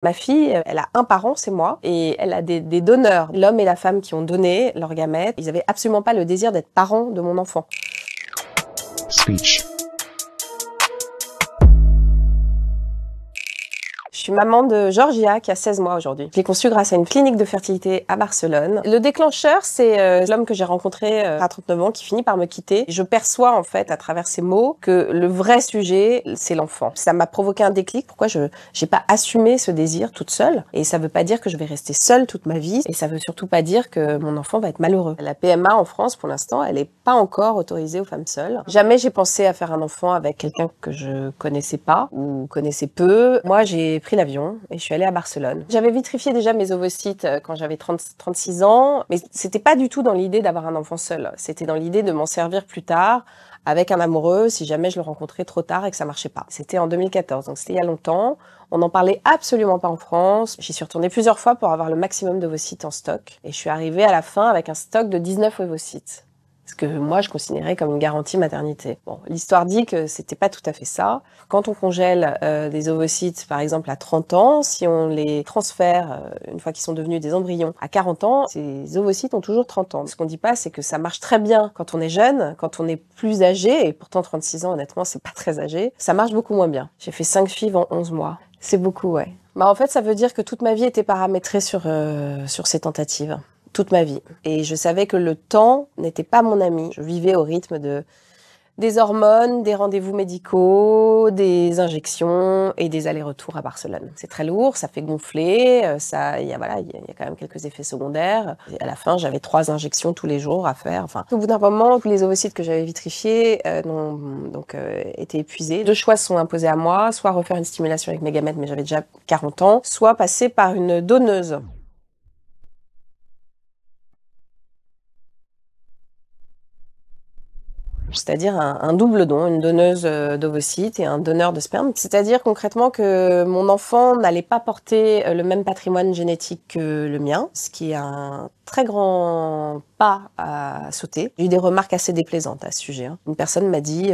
Ma fille, elle a un parent, c'est moi, et elle a des donneurs. L'homme et la femme qui ont donné leurs gamètes, ils avaient absolument pas le désir d'être parents de mon enfant. Speech. Je suis maman de Georgia qui a 16 mois aujourd'hui. Je l'ai conçue grâce à une clinique de fertilité à Barcelone. Le déclencheur, c'est l'homme que j'ai rencontré à 39 ans qui finit par me quitter. Je perçois en fait à travers ces mots que le vrai sujet, c'est l'enfant. Ça m'a provoqué un déclic. Pourquoi je n'ai pas assumé ce désir toute seule. Et ça veut pas dire que je vais rester seule toute ma vie. Et ça veut surtout pas dire que mon enfant va être malheureux. La PMA en France, pour l'instant, elle est pas encore autorisée aux femmes seules. Jamais j'ai pensé à faire un enfant avec quelqu'un que je connaissais pas ou connaissais peu. Moi, j'ai pris l'avion et je suis allée à Barcelone. J'avais vitrifié déjà mes ovocytes quand j'avais 36 ans, mais c'était pas du tout dans l'idée d'avoir un enfant seul. C'était dans l'idée de m'en servir plus tard avec un amoureux si jamais je le rencontrais trop tard et que ça marchait pas. C'était en 2014, donc c'était il y a longtemps. On n'en parlait absolument pas en France. J'y suis retournée plusieurs fois pour avoir le maximum d'ovocytes en stock. Et je suis arrivée à la fin avec un stock de 19 ovocytes. Ce que moi, je considérais comme une garantie maternité. Bon, l'histoire dit que c'était pas tout à fait ça. Quand on congèle des ovocytes, par exemple, à 30 ans, si on les transfère, une fois qu'ils sont devenus des embryons, à 40 ans, ces ovocytes ont toujours 30 ans. Ce qu'on dit pas, c'est que ça marche très bien quand on est jeune, quand on est plus âgé, et pourtant 36 ans, honnêtement, c'est pas très âgé. Ça marche beaucoup moins bien. J'ai fait 5 FIV en 11 mois. C'est beaucoup, ouais. En fait, ça veut dire que toute ma vie était paramétrée sur ces tentatives. Toute ma vie. Et je savais que le temps n'était pas mon ami. Je vivais au rythme des hormones, des rendez-vous médicaux, des injections et des allers-retours à Barcelone. C'est très lourd, ça fait gonfler, il y a quand même quelques effets secondaires. Et à la fin, j'avais 3 injections tous les jours à faire. Enfin, au bout d'un moment, tous les ovocytes que j'avais vitrifiés étaient épuisés. 2 choix se sont imposés à moi, soit refaire une stimulation avec mes gamètes, mais j'avais déjà 40 ans, soit passer par une donneuse. C'est-à-dire un double don, une donneuse d'ovocytes et un donneur de sperme. C'est-à-dire concrètement que mon enfant n'allait pas porter le même patrimoine génétique que le mien, ce qui est un très grand pas à sauter. J'ai eu des remarques assez déplaisantes à ce sujet. Une personne m'a dit